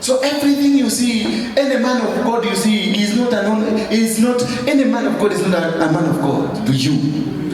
So everything you see, any man of God you see is not any man of God is not a man of God to you.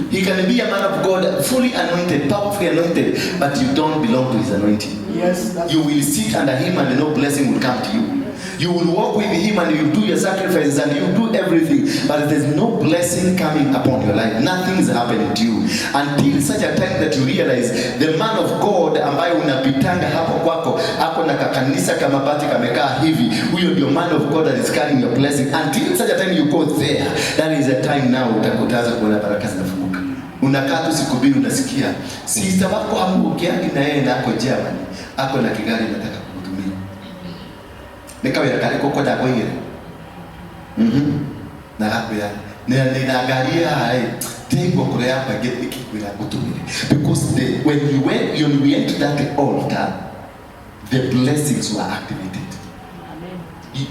He can be a man of God, fully anointed, powerfully anointed, but you don't belong to his anointing. Yes, you will sit under him and no blessing will come to you. You will walk with him and you do your sacrifices and you do everything, but there's no blessing coming upon your life. Nothing is happening to you until such a time that you realize the man of God ambaye unapitanga hapo kwako hapo na kakanisa kama bati kamekaa hivi, huyo ndio man of God that is carrying your blessing. Until such a time you go there, that is a time now utakutaza kuona baraka zinafunguka. Unakaa tu siku mbili unasikia sister wako hamukiani na yeye na ako Germany, ako na kigari nataka kukutumia. Nikawa kale koko da kwingine. Na hapo ya ninaangalia hai tengo kule hapa geti kwenda kutumia. Because when we went to that altar, the blessings were activated. Amen.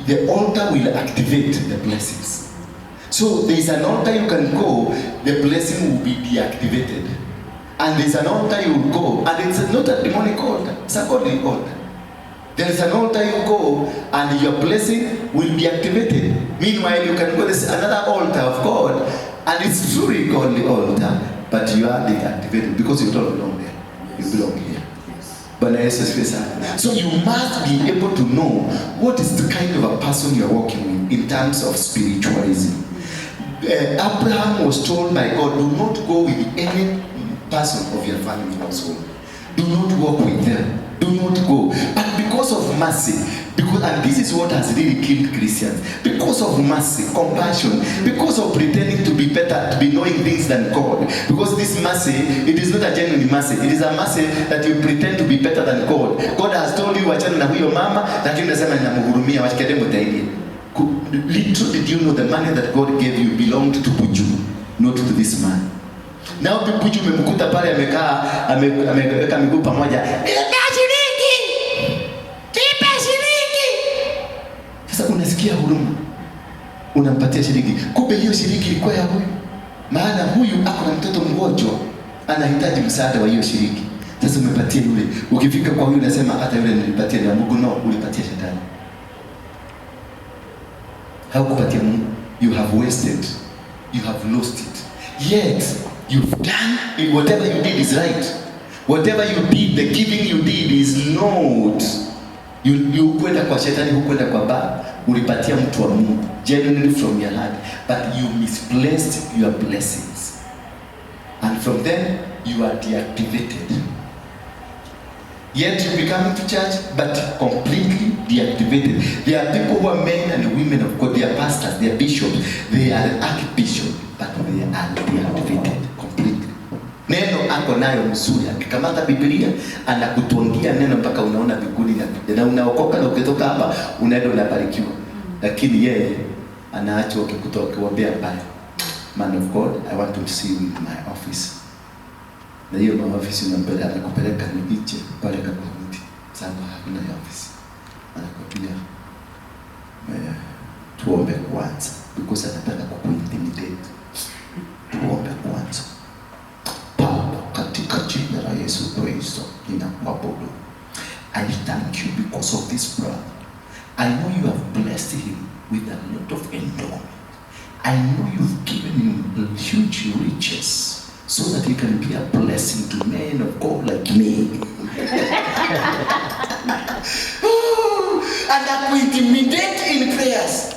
The altar will activate the blessings. So there is an altar you can go, the blessing will be deactivated. And there is an altar you will go, and it's not a demonic altar, it's a godly altar. There is an altar you go, and your blessing will be activated. Meanwhile, you can go to another altar of God, and it's truly godly altar, but you are deactivated because you don't belong there. You belong here. So you must be able to know what is the kind of a person you are walking with in terms of spiritualism. Abraham was told by God, do not go with any person of your family household. Do not walk with them. Do not go. But because of mercy, and this is what has really killed Christians, because of mercy, compassion, because of pretending to be better, to be knowing things than God, because this mercy, it is not a genuine mercy, it is a mercy that you pretend to be better than God. God has told you, wachana na huyo mama, lakini unasema ninamhurumia, wachikede mtaini. Little did you know the money that God gave you belonged to Buju, not to this man. Now Buju umemkuta pale ameweka miguu pamoja. Kipe shilingi. Sasa unasikia huruma. Unampatia shilingi. Kumbe hiyo shilingi ilikuwa ya huyu. Maana huyu ako na mtoto mgonjwa, anahitaji msaada wa hiyo shilingi. Sasa umepatia yule. Ukifika kwa huyu unasema hata yule nilipatia na Mungu, no, ulipatia shetani. Haukupatia Mungu. You have wasted. You have lost it. Yet you've done whatever you did is right. Whatever you did, the giving you did is not. You kwenda kwa shetani, hukwenda kwa baba, ulipatia mtu wa Mungu genuinely from your heart, but you misplaced your blessings, and from them you are deactivated. Yet you become to church, but completely deactivated. There are people who are men and women of God. They are pastors, they are bishops, they are archbishops, but they are deactivated completely. Neno ako nayo mzuri, akikamata Biblia anakutongia neno mpaka unaona biguni na unaokoka, na ukitoka hapa unaenda unabarikiwa. Lakini yeye anaachwa ukikutoka kuombea pale. Man of God, I want to see you in my office. Na hiyo ofisi unampeleka, anakupeleka nje pale kwa mti. Sababu hakuna ofisi. Anakwambia tuombe kwanza, because anataka kukuintimidate. Tuombe kwanza. Katika jina la Yesu Kristo ninakuabudu. I thank you because of this brother. I know you have blessed him with a lot of endowment. I know you've given him huge riches so that he can be a blessing to men of God like me. And that we intimidate in prayers.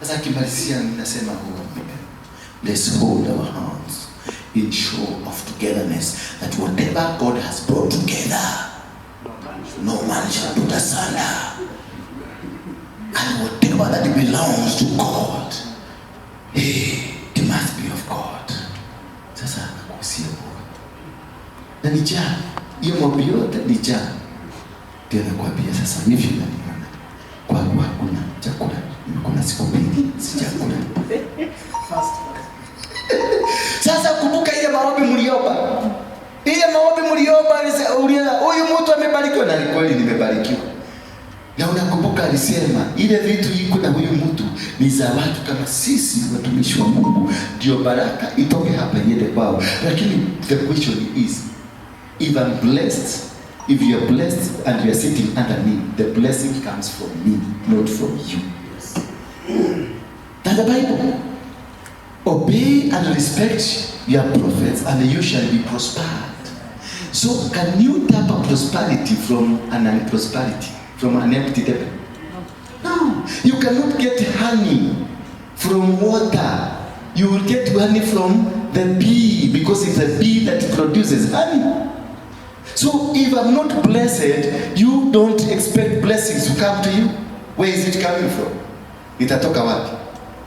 As I kimalizia ninasema let's hold our hands in show of togetherness, that whatever God has brought together, no man shall put asunder. And whatever that belongs to God, it must be of God. Sasa nakusia Mungu. Na nijaa, hiyo mambo yote nijaa. Ndio nakwambia sasa hivi unaniona. Kwa kuwa hakuna chakula, kuna siku mbili sijakula. Sasa kumbuka ile maombi mliomba. Ile maombi mliomba huyu mtu amebarikiwa, na kweli nimebarikiwa. Na unakumbuka alisema ile vitu iko na huyu mtu ni za watu kama sisi watumishi wa Mungu, ndio baraka itoke hapa iende kwao. Lakini the question is, if I'm blessed If you are blessed and you are sitting under me, the blessing comes from me, not from you. That's the Bible. Obey and respect your prophets, and you shall be prospered. So, can you tap a prosperity from an unprosperity, from an empty table? No. You cannot get honey from water. You will get honey from the bee, because it's a bee that produces honey. So, if I'm not blessed, you don't expect blessings to come to you. Where is it coming from? Itatoka wapi?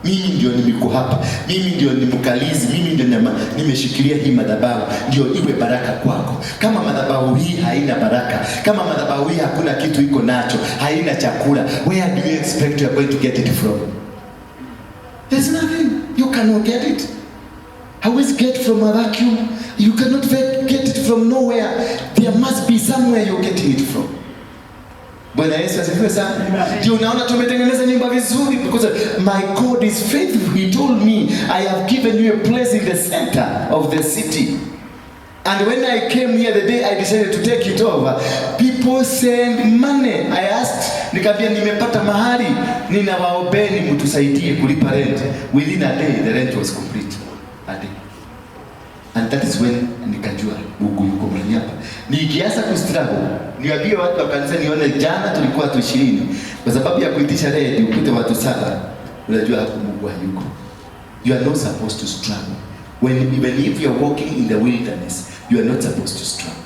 Mimi ndio nimiko hapa, mimi ndio nimukalizi, mimi ndio nimeshikilia hii madhabahu ndio iwe baraka kwako. Kama madhabahu hii haina baraka, kama madhabahu hii hakuna kitu iko nacho, haina chakula, where do you expect you are going to get it from? There's nothing. You cannot get it. How is get from a vacuum? You cannot get it from nowhere. There must be somewhere you're getting it from. Bwana Yesu asifiwe sana. Ndio unaona tumetengeneza nyumba vizuri, because my God is faithful. He told me, I have given you a place in the center of the city. And when I came here the day I decided to take it over, people send money. I asked, nikambia nimepata mahali, ninawaombeni mtusaidie kulipa rent. Within a day the rent was complete. A day. And that is when nikajua Mungu yuko mahali hapa. Nikianza kustruggle, niwaambie watu wa kanisa, nione jana tulikuwa watu 20. Kwa sababu ya kuitisha redi ukute watu 7, unajua hapo Mungu hayuko. You are not supposed to struggle. Even if you are walking in the wilderness, you are not supposed to struggle.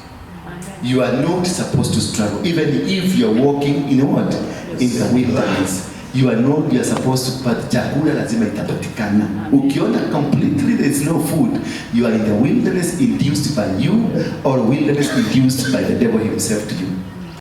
You are not supposed to struggle. Even if you are walking in what? In the wilderness. You are supposed to, but chakula lazima itapatikana. Ukiona completely there is no food, you are in the wilderness induced by you, or wilderness induced by the devil himself to you.